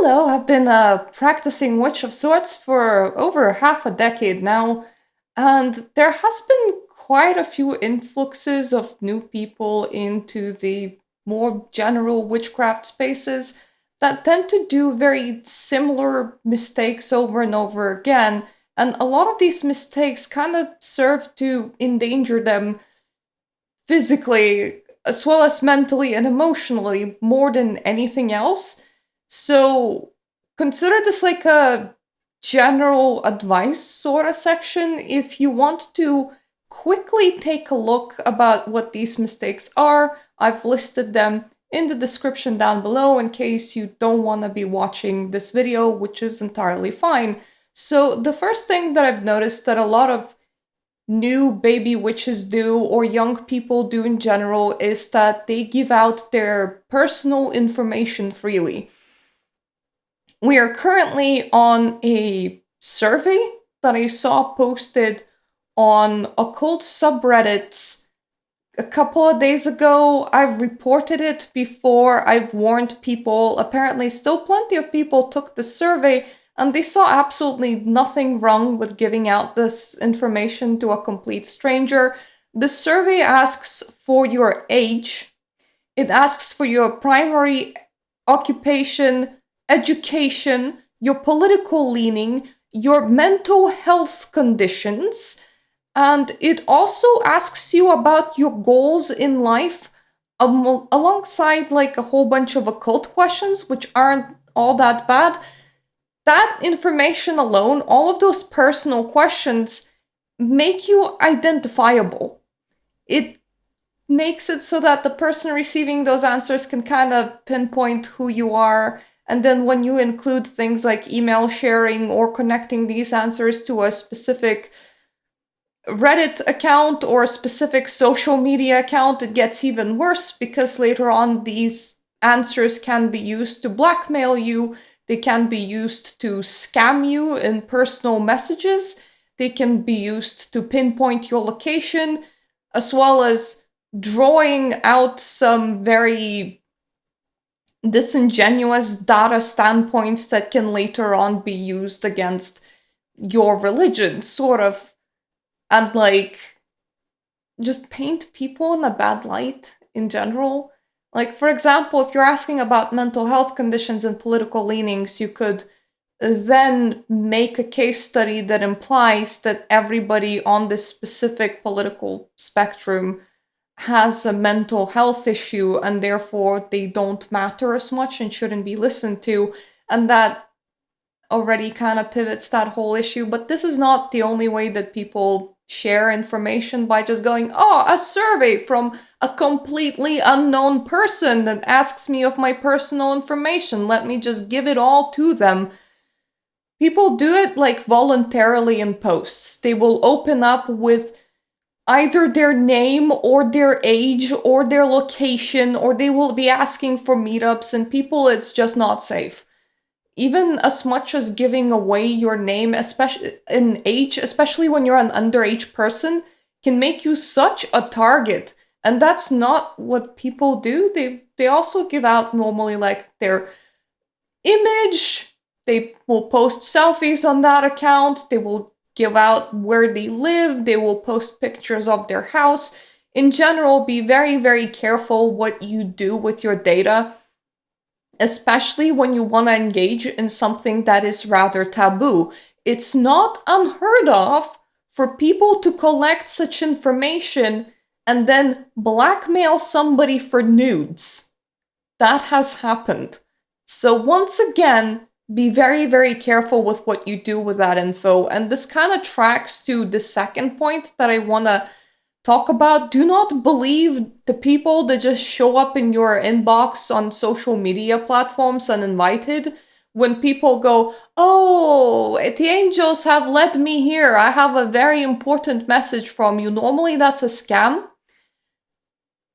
Hello, I've been practicing witch of sorts for over half a decade now, and there has been quite a few influxes of new people into the more general witchcraft spaces that tend to do very similar mistakes over and over again, and a lot of these mistakes kind of serve to endanger them physically as well as mentally and emotionally more than anything else. So consider this like a general advice sort of section if you want to quickly take a look about what these mistakes are. I've listed them in the description down below in case you don't want to be watching this video, which is entirely fine. So the first thing that I've noticed that a lot of new baby witches do, or young people do in general, is that they give out their personal information freely. We are currently on a survey that I saw posted on occult subreddits a couple of days ago. I've reported it before, I've warned people. Apparently, still plenty of people took the survey and they saw absolutely nothing wrong with giving out this information to a complete stranger. The survey asks for your age, it asks for your primary occupation, education, your political leaning, your mental health conditions, and it also asks you about your goals in life alongside like a whole bunch of occult questions, which aren't all that bad. That information alone, all of those personal questions, make you identifiable. It makes it so that the person receiving those answers can kind of pinpoint who you are. And then when you include things like email sharing or connecting these answers to a specific Reddit account or a specific social media account, it gets even worse because later on these answers can be used to blackmail you. They can be used to scam you in personal messages. They can be used to pinpoint your location, as well as drawing out some very disingenuous data standpoints that can later on be used against your religion, sort of, and like just paint people in a bad light in general. Like, for example, if you're asking about mental health conditions and political leanings, you could then make a case study that implies that everybody on this specific political spectrum has a mental health issue and therefore they don't matter as much and shouldn't be listened to. And that already kind of pivots that whole issue. But this is not the only way that people share information, by just going, oh, a survey from a completely unknown person that asks me of my personal information. Let me just give it all to them. People do it like voluntarily in posts. They will open up with either their name or their age or their location, or they will be asking for meetups, and people, it's just not safe. Even as much as giving away your name, especially in age, especially when you're an underage person, can make you such a target. And that's not what people do. They also give out normally like their image. They will post selfies on that account. They will give out where they live. They will post pictures of their house. In general, be very, very careful what you do with your data, especially when you want to engage in something that is rather taboo. It's not unheard of for people to collect such information and then blackmail somebody for nudes. That has happened. So once again, be very, very careful with what you do with that info. And this kind of tracks to the second point that I want to talk about. Do not believe the people that just show up in your inbox on social media platforms uninvited. When people go, oh, the angels have led me here, I have a very important message from you. Normally that's a scam.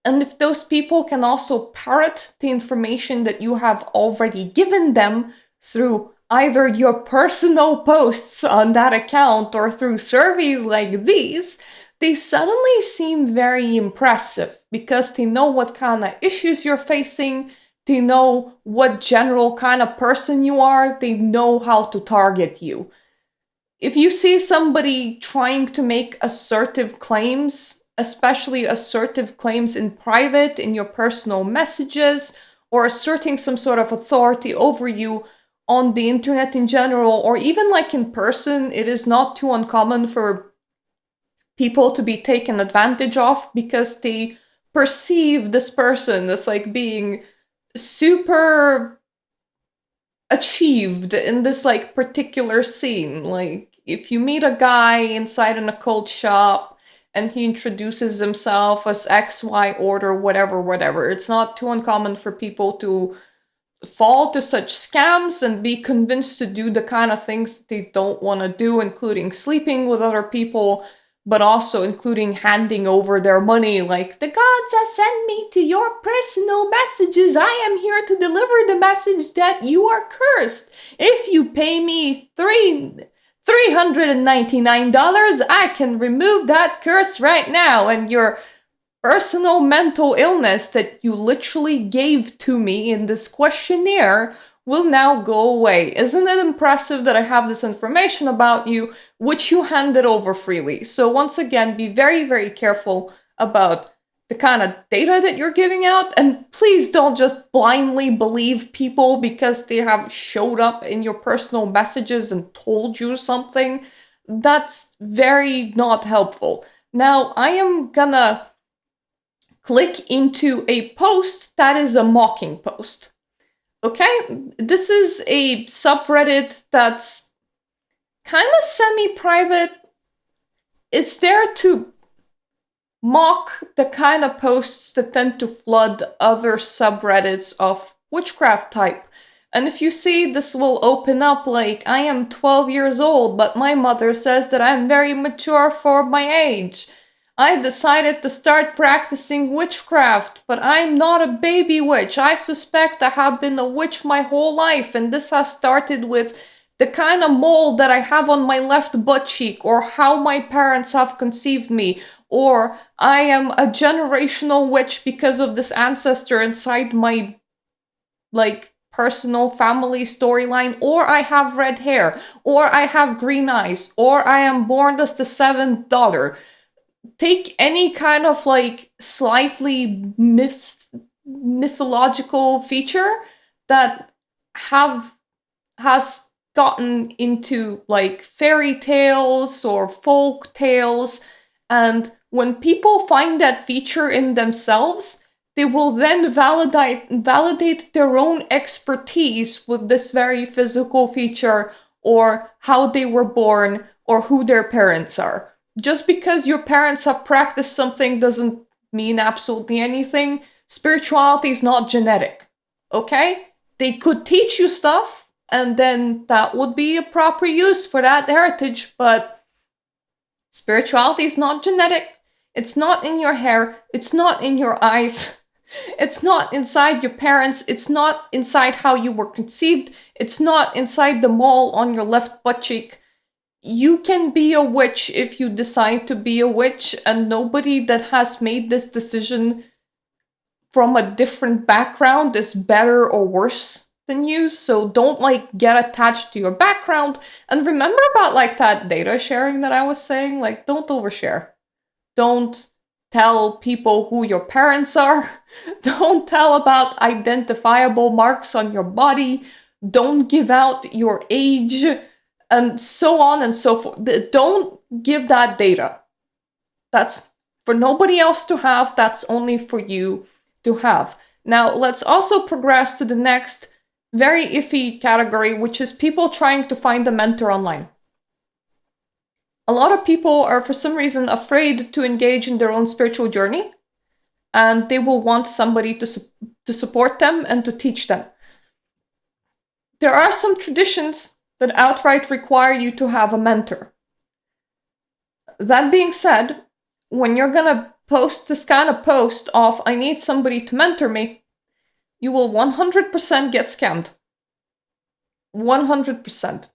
And if those people can also parrot the information that you have already given them through either your personal posts on that account or through surveys like these, they suddenly seem very impressive because they know what kind of issues you're facing, They know what general kind of person you are. They know how to target you. If you see somebody trying to make assertive claims, especially assertive claims in private, in your personal messages, or asserting some sort of authority over you on the internet in general, or even like in person, it is not too uncommon for people to be taken advantage of because they perceive this person as like being super achieved in this like particular scene. Like if you meet a guy inside an occult shop and he introduces himself as XY order, whatever, it's not too uncommon for people to fall to such scams and be convinced to do the kind of things they don't want to do, including sleeping with other people, but also including handing over their money, like, the gods have sent me to your personal messages. I am here to deliver the message that you are cursed. If you pay me $399, I can remove that curse right now, and your personal mental illness that you literally gave to me in this questionnaire will now go away. Isn't it impressive that I have this information about you, which you handed over freely? So once again, be very, very careful about the kind of data that you're giving out, and please don't just blindly believe people because they have showed up in your personal messages and told you something. That's very not helpful. Now, I am gonna click into a post that is a mocking post. Okay? This is a subreddit that's kind of semi-private. It's there to mock the kind of posts that tend to flood other subreddits of witchcraft type. And if you see, this will open up like, I am 12 years old, but my mother says that I'm very mature for my age. I decided to start practicing witchcraft, but I'm not a baby witch. I suspect I have been a witch my whole life, and this has started with the kind of mole that I have on my left butt cheek, or how my parents have conceived me, or I am a generational witch because of this ancestor inside my, like, personal family storyline, or I have red hair, or I have green eyes, or I am born as the seventh daughter. Take any kind of like slightly mythological feature that has gotten into like fairy tales or folk tales, and when people find that feature in themselves, they will then validate their own expertise with this very physical feature, or how they were born, or who their parents are. Just because your parents have practiced something doesn't mean absolutely anything. Spirituality is not genetic, okay? They could teach you stuff, and then that would be a proper use for that heritage, but spirituality is not genetic. It's not in your hair. It's not in your eyes. It's not inside your parents. It's not inside how you were conceived. It's not inside the mole on your left butt cheek. You can be a witch if you decide to be a witch, and nobody that has made this decision from a different background is better or worse than you. So don't like get attached to your background. And remember about like that data sharing that I was saying, like, don't overshare. Don't tell people who your parents are. Don't tell about identifiable marks on your body. Don't give out your age, and so on and so forth. Don't give that data. That's for nobody else to have. That's only for you to have. Now, let's also progress to the next very iffy category, which is people trying to find a mentor online. A lot of people are, for some reason, afraid to engage in their own spiritual journey, and they will want somebody to support them and to teach them. There are some traditions that outright require you to have a mentor. That being said, when you're gonna post this kind of post of, I need somebody to mentor me, you will 100% get scammed. 100%.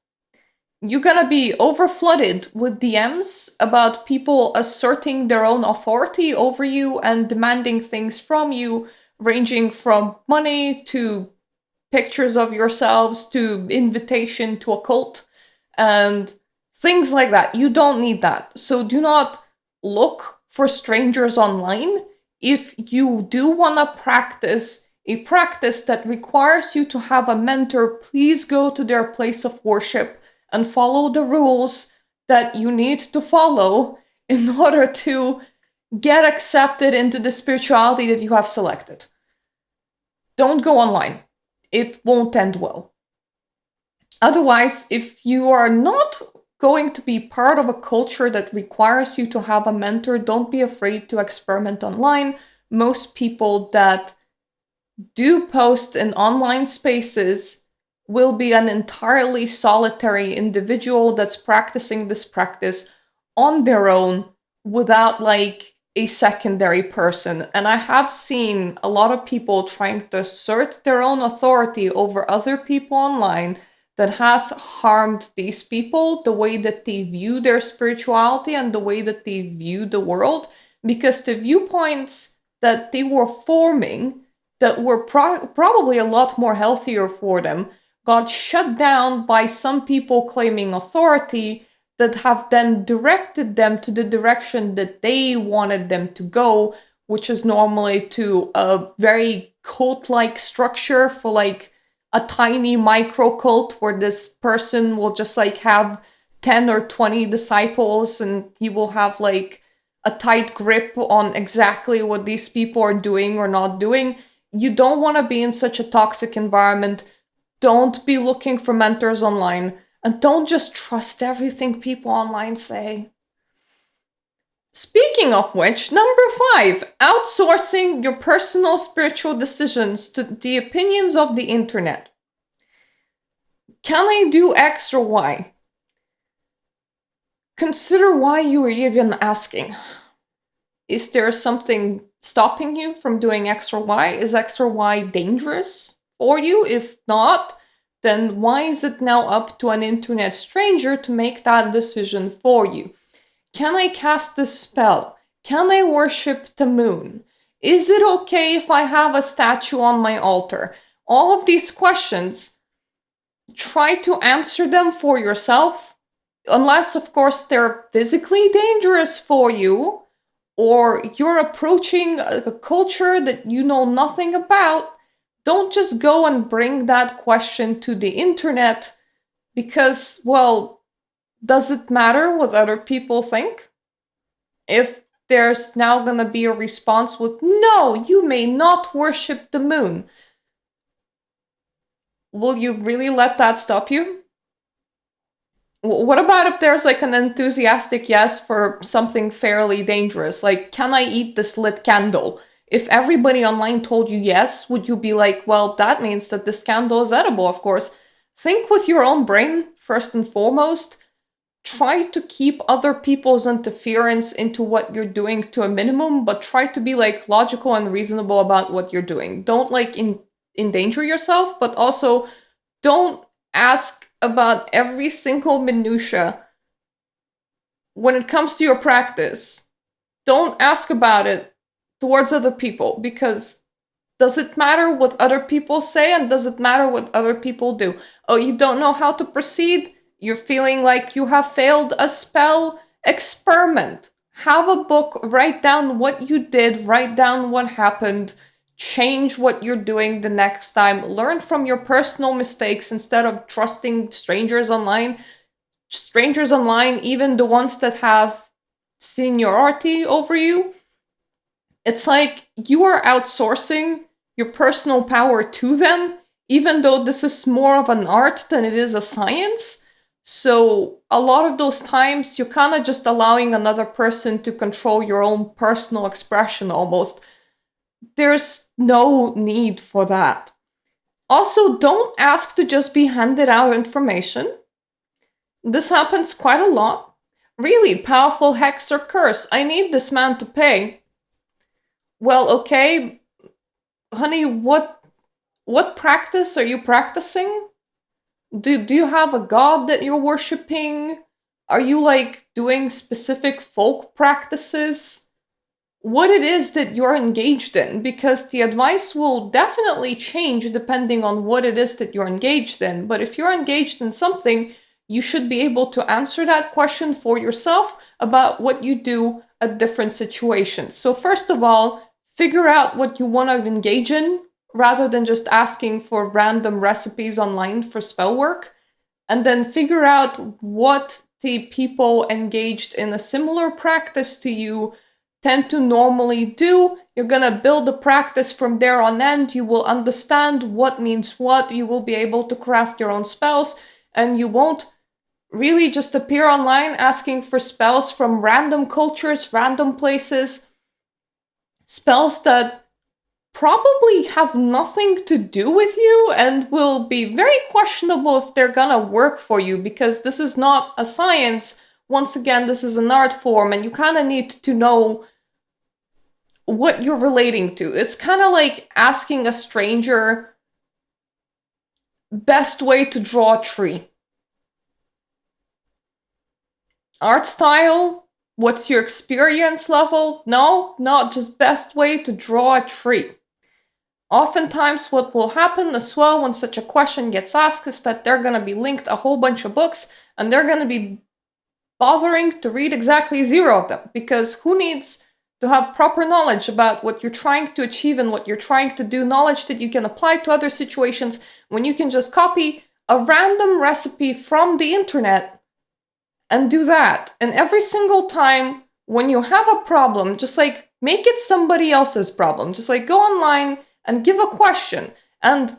You're gonna be overflooded with DMs about people asserting their own authority over you and demanding things from you ranging from money to pictures of yourselves to invitation to a cult and things like that. You don't need that. So do not look for strangers online. If you do want to practice a practice that requires you to have a mentor, please go to their place of worship and follow the rules that you need to follow in order to get accepted into the spirituality that you have selected. Don't go online. It won't end well. Otherwise, if you are not going to be part of a culture that requires you to have a mentor, don't be afraid to experiment online. Most people that do post in online spaces will be an entirely solitary individual that's practicing this practice on their own without like a secondary person. And I have seen a lot of people trying to assert their own authority over other people online that has harmed these people, the way that they view their spirituality and the way that they view the world, because the viewpoints that they were forming that were probably a lot more healthier for them got shut down by some people claiming authority that have then directed them to the direction that they wanted them to go, which is normally to a very cult-like structure for like a tiny micro cult where this person will just like have 10 or 20 disciples and he will have like a tight grip on exactly what these people are doing or not doing. You don't want to be in such a toxic environment. Don't be looking for mentors online. And don't just trust everything people online say. Speaking of which, number 5, outsourcing your personal spiritual decisions to the opinions of the internet. Can I do X or Y? Consider why you are even asking. Is there something stopping you from doing X or Y? Is X or Y dangerous for you? If not, then why is it now up to an internet stranger to make that decision for you? Can I cast a spell? Can I worship the moon? Is it okay if I have a statue on my altar? All of these questions, try to answer them for yourself, unless, of course, they're physically dangerous for you, or you're approaching a culture that you know nothing about. Don't just go and bring that question to the internet because, well, does it matter what other people think? If there's now gonna be a response with, no, you may not worship the moon, will you really let that stop you? What about if there's like an enthusiastic yes for something fairly dangerous? Like, can I eat this lit candle? If everybody online told you yes, would you be like, well, that means that this candle is edible, of course. Think with your own brain, first and foremost. Try to keep other people's interference into what you're doing to a minimum, but try to be like logical and reasonable about what you're doing. Don't like endanger yourself, but also don't ask about every single minutia when it comes to your practice. Don't ask about it towards other people, because does it matter what other people say and does it matter what other people do? Oh, you don't know how to proceed? You're feeling like you have failed a spell? Experiment. Have a book, write down what you did, write down what happened, change what you're doing the next time, learn from your personal mistakes instead of trusting strangers online. Strangers online, even the ones that have seniority over you, it's like you are outsourcing your personal power to them, even though this is more of an art than it is a science. So a lot of those times, you're kind of just allowing another person to control your own personal expression almost. There's no need for that. Also, don't ask to just be handed out information. This happens quite a lot. Really, powerful hex or curse. I need this man to pay. Well, okay, honey, what practice are you practicing? Do you have a god that you're worshipping? Are you like doing specific folk practices? what it is that you're engaged in, because the advice will definitely change depending on what it is that you're engaged in. But if you're engaged in something, you should be able to answer that question for yourself about what you do at different situations. So first of all, figure out what you want to engage in rather than just asking for random recipes online for spell work. And then figure out what the people engaged in a similar practice to you tend to normally do. You're gonna build a practice from there on end. You will understand what means what. You will be able to craft your own spells, and you won't really just appear online asking for spells from random cultures, random places, spells that probably have nothing to do with you and will be very questionable if they're gonna work for you, because this is not a science. Once again, this is an art form, and you kind of need to know what you're relating to. It's kind of like asking a stranger best way to draw a tree. Art style? What's your experience level? No, not just best way to draw a tree. Oftentimes, what will happen as well when such a question gets asked is that they're going to be linked a whole bunch of books, and they're going to be bothering to read exactly 0 of them, because who needs to have proper knowledge about what you're trying to achieve and what you're trying to do, knowledge that you can apply to other situations, when you can just copy a random recipe from the internet and do that. And every single time when you have a problem, just like make it somebody else's problem. Just like go online and give a question and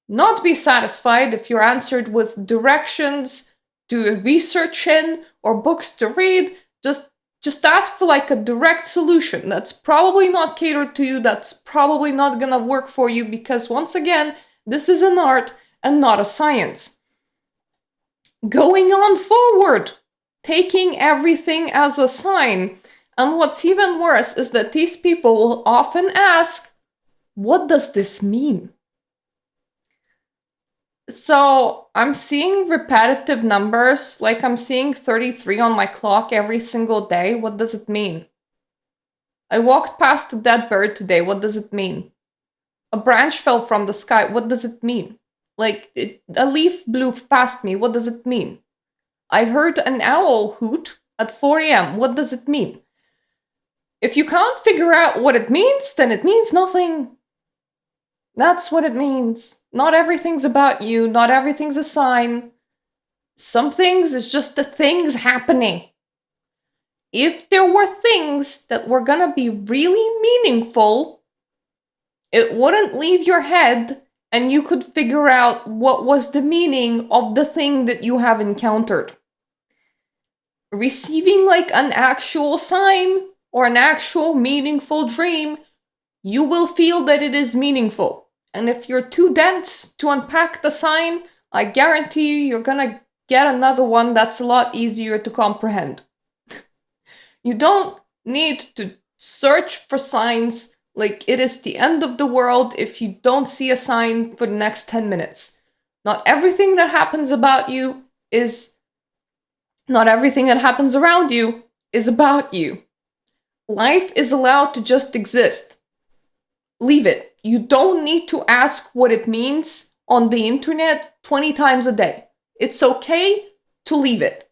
not be satisfied if you're answered with directions to research in or books to read. Just ask for like a direct solution that's probably not catered to you, that's probably not gonna work for you, because once again, this is an art and not a science. Going on forward, taking everything as a sign. And what's even worse is that these people will often ask, what does this mean? So I'm seeing repetitive numbers, like I'm seeing 33 on my clock every single day. What does it mean? I walked past a dead bird today. What does it mean? A branch fell from the sky. What does it mean? A leaf blew past me. What does it mean? I heard an owl hoot at 4 a.m. What does it mean? If you can't figure out what it means, then it means nothing. That's what it means. Not everything's about you. Not everything's a sign. Some things is just the things happening. If there were things that were gonna be really meaningful, it wouldn't leave your head and you could figure out what was the meaning of the thing that you have encountered. Receiving like an actual sign or an actual meaningful dream, you will feel that it is meaningful. And if you're too dense to unpack the sign, I guarantee you're gonna get another one that's a lot easier to comprehend. You don't need to search for signs like it is the end of the world if you don't see a sign for the next 10 minutes. Not everything that happens about you is... Not everything that happens around you is about you. Life is allowed to just exist. Leave it. You don't need to ask what it means on the internet 20 times a day. It's okay to leave it.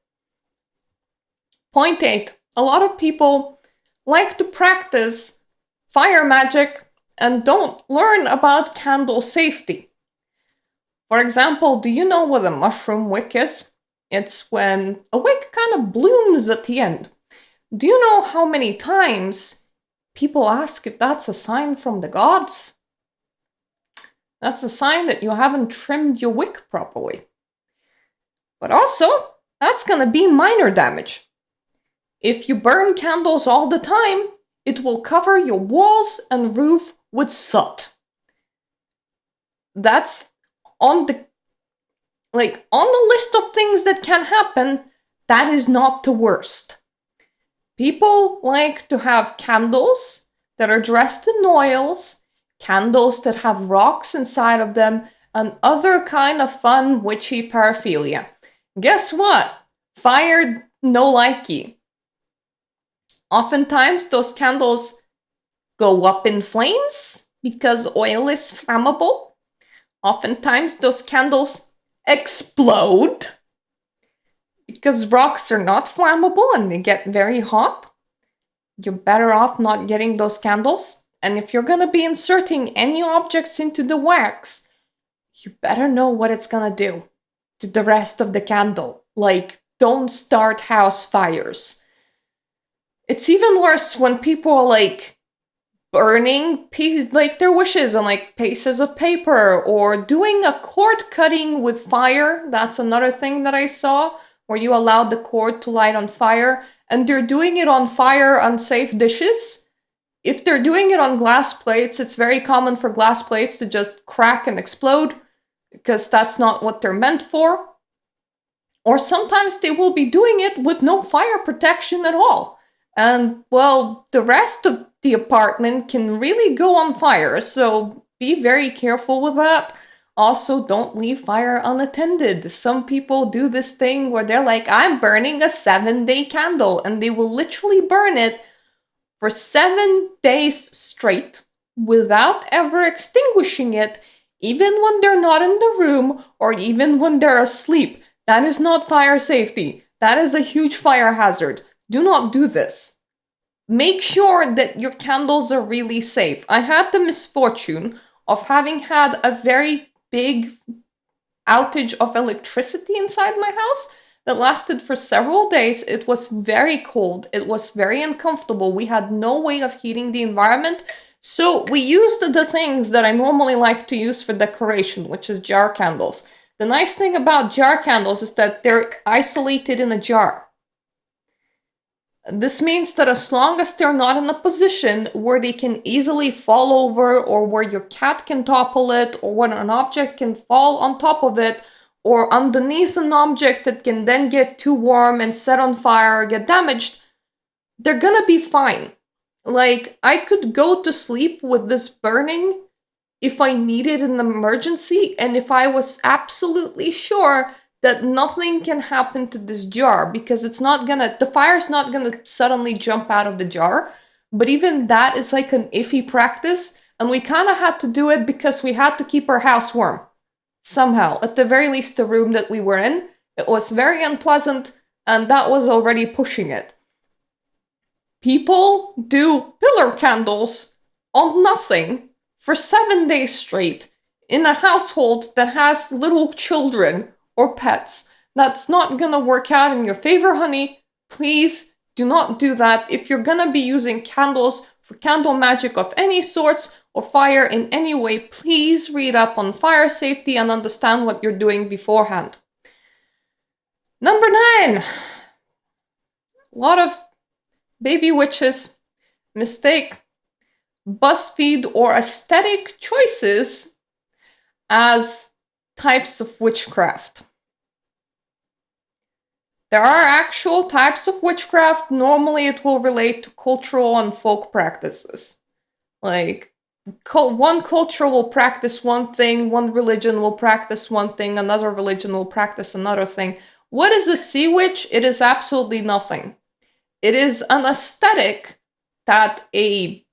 Point 8. A lot of people like to practice fire magic and don't learn about candle safety. For example, do you know what a mushroom wick is? It's when a wick kind of blooms at the end. Do you know how many times people ask if that's a sign from the gods? That's a sign that you haven't trimmed your wick properly. But also, that's gonna be minor damage. If you burn candles all the time, it will cover your walls and roof with soot. That's on the list of things that can happen. That is not the worst. People like to have candles that are dressed in oils, candles that have rocks inside of them, and other kind of fun witchy paraphernalia. Guess what? Fire no likey. Oftentimes, those candles go up in flames because oil is flammable. Oftentimes, those candles explode because rocks are not flammable and they get very hot. You're better off not getting those candles. And if you're going to be inserting any objects into the wax, you better know what it's going to do to the rest of the candle. Like, don't start house fires. It's even worse when people are like burning like their wishes on like pieces of paper, or doing a cord cutting with fire. That's another thing that I saw, where you allowed the cord to light on fire, and they're doing it on fire unsafe dishes. If they're doing it on glass plates, it's very common for glass plates to just crack and explode, because that's not what they're meant for. Or sometimes they will be doing it with no fire protection at all. And, well, the rest of the apartment can really go on fire, so be very careful with that. Also, don't leave fire unattended. Some people do this thing where they're like, I'm burning a 7-day candle, and they will literally burn it for 7 days straight without ever extinguishing it, even when they're not in the room or even when they're asleep. That is not fire safety. That is a huge fire hazard. Do not do this. Make sure that your candles are really safe. I had the misfortune of having had a very big outage of electricity inside my house that lasted for several days. It was very cold. It was very uncomfortable. We had no way of heating the environment. So we used the things that I normally like to use for decoration, which is jar candles. The nice thing about jar candles is that they're isolated in a jar. This means that as long as they're not in a position where they can easily fall over, or where your cat can topple it, or when an object can fall on top of it, or underneath an object that can then get too warm and set on fire or get damaged, they're gonna be fine. Like, I could go to sleep with this burning if I needed an emergency, and if I was absolutely sure that nothing can happen to this jar, because the fire's not gonna suddenly jump out of the jar. But even that is like an iffy practice, and we kind of had to do it because we had to keep our house warm. Somehow, at the very least, the room that we were in. It was very unpleasant, and that was already pushing it. People do pillar candles on nothing for 7 days straight in a household that has little children or pets. That's not gonna work out in your favor, honey. Please do not do that. If you're gonna be using candles for candle magic of any sorts, or fire in any way, please read up on fire safety and understand what you're doing beforehand. Number 9. A lot of baby witches mistake buzzfeed or aesthetic choices as types of witchcraft. There are actual types of witchcraft. Normally it will relate to cultural and folk practices. Like, one culture will practice one thing, one religion will practice one thing, another religion will practice another thing. What is a sea witch? It is absolutely nothing. It is an aesthetic that a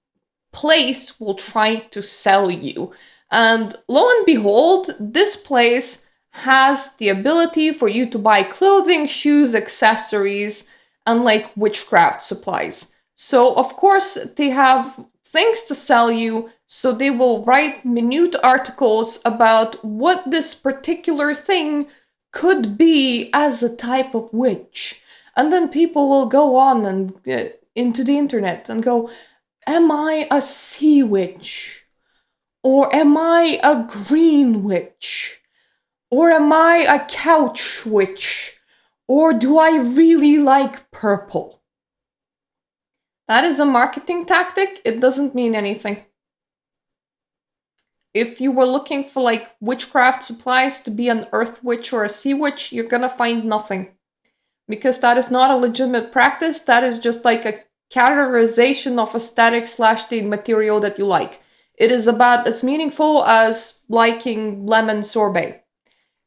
place will try to sell you. And lo and behold, this place has the ability for you to buy clothing, shoes, accessories, and like witchcraft supplies. So of course they have things to sell you, so they will write minute articles about what this particular thing could be as a type of witch. And then people will go on and into the internet and go, am I a sea witch? Or am I a green witch? Or am I a couch witch? Or do I really like purple? That is a marketing tactic. It doesn't mean anything. If you were looking for like witchcraft supplies to be an earth witch or a sea witch, you're gonna find nothing. Because that is not a legitimate practice. That is just like a categorization of aesthetic / the material that you like. It is about as meaningful as liking lemon sorbet.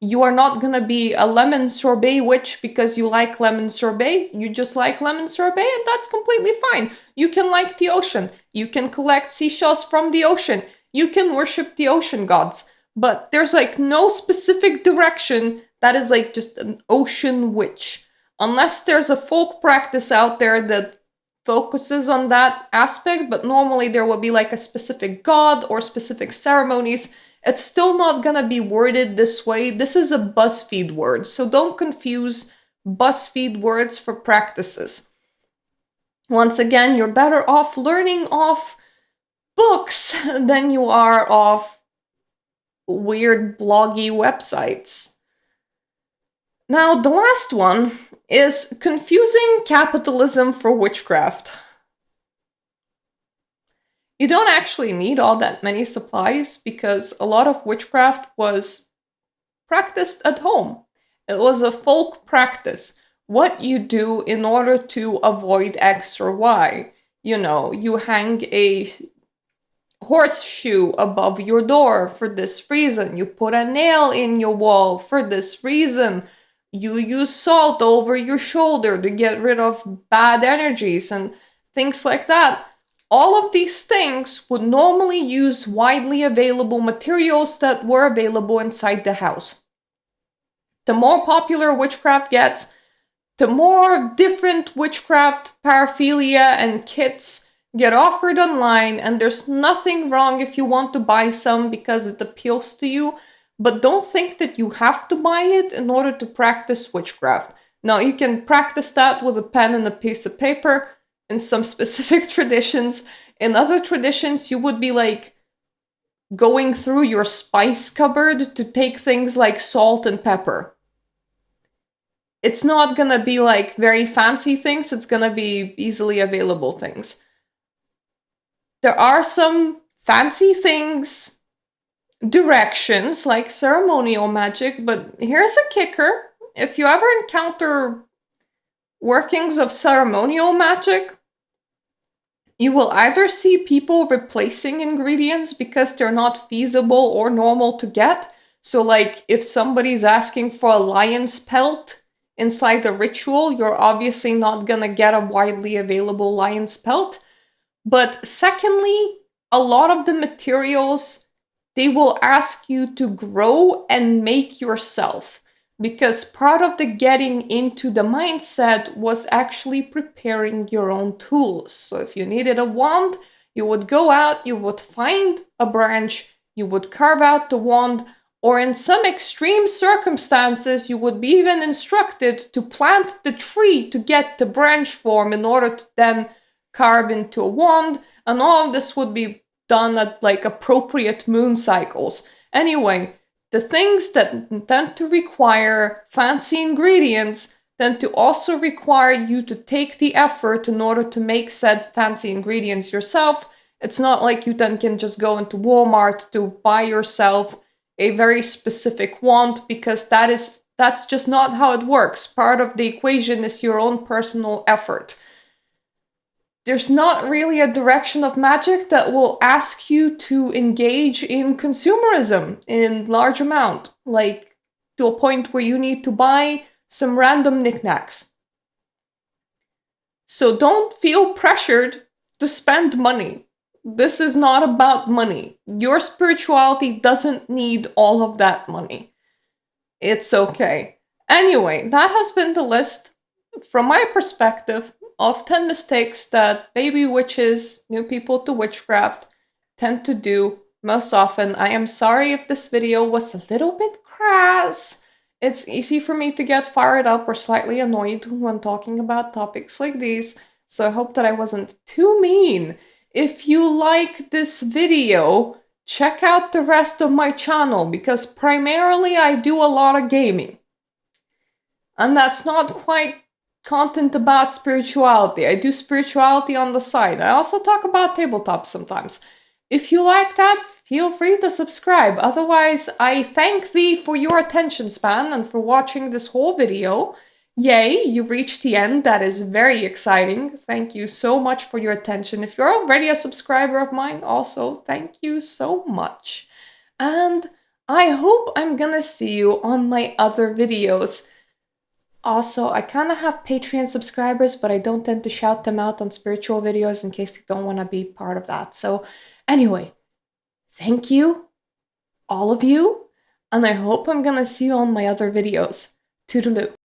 You are not gonna be a lemon sorbet witch because you like lemon sorbet. You just like lemon sorbet, and that's completely fine. You can like the ocean. You can collect seashells from the ocean. You can worship the ocean gods. But there's like no specific direction that is like just an ocean witch. Unless there's a folk practice out there that focuses on that aspect, but normally there will be like a specific god or specific ceremonies. It's still not gonna be worded this way. This is a BuzzFeed word, so don't confuse BuzzFeed words for practices. Once again, you're better off learning off books than you are off weird bloggy websites. Now, the last one is confusing capitalism for witchcraft. You don't actually need all that many supplies because a lot of witchcraft was practiced at home. It was a folk practice. What you do in order to avoid X or Y. You know, you hang a horseshoe above your door for this reason. You put a nail in your wall for this reason. You use salt over your shoulder to get rid of bad energies and things like that. All of these things would normally use widely available materials that were available inside the house. The more popular witchcraft gets, the more different witchcraft paraphilia and kits get offered online, and there's nothing wrong if you want to buy some because it appeals to you, but don't think that you have to buy it in order to practice witchcraft. Now, you can practice that with a pen and a piece of paper in some specific traditions. In other traditions, you would be like going through your spice cupboard to take things like salt and pepper. It's not gonna be like very fancy things, it's gonna be easily available things. There are some fancy things, directions like ceremonial magic, but here's a kicker. If you ever encounter workings of ceremonial magic, you will either see people replacing ingredients because they're not feasible or normal to get. So, like, if somebody's asking for a lion's pelt inside a ritual, you're obviously not gonna get a widely available lion's pelt. But secondly, a lot of the materials they will ask you to grow and make yourself, because part of the getting into the mindset was actually preparing your own tools. So if you needed a wand, you would go out, you would find a branch, you would carve out the wand, or in some extreme circumstances, you would be even instructed to plant the tree to get the branch form in order to then carve into a wand, and all of this would be done at like appropriate moon cycles. Anyway, the things that tend to require fancy ingredients tend to also require you to take the effort in order to make said fancy ingredients yourself. It's not like you then can just go into Walmart to buy yourself a very specific wand, because that's just not how it works. Part of the equation is your own personal effort. There's not really a direction of magic that will ask you to engage in consumerism in large amount, like to a point where you need to buy some random knickknacks. So don't feel pressured to spend money. This is not about money. Your spirituality doesn't need all of that money. It's okay. Anyway, that has been the list, from my perspective, of 10 mistakes that baby witches, new people to witchcraft, tend to do most often. I am sorry if this video was a little bit crass. It's easy for me to get fired up or slightly annoyed when talking about topics like these, so I hope that I wasn't too mean. If you like this video, check out the rest of my channel, because primarily I do a lot of gaming. And that's not quite content about spirituality. I do spirituality on the side. I also talk about tabletops sometimes. If you like that, feel free to subscribe. Otherwise, I thank thee for your attention span and for watching this whole video. Yay, you reached the end. That is very exciting. Thank you so much for your attention. If you're already a subscriber of mine, also, thank you so much. And I hope I'm gonna see you on my other videos. Also, I kind of have Patreon subscribers, but I don't tend to shout them out on spiritual videos in case they don't want to be part of that. So, anyway, thank you, all of you, and I hope I'm gonna see you on my other videos. Toodaloo.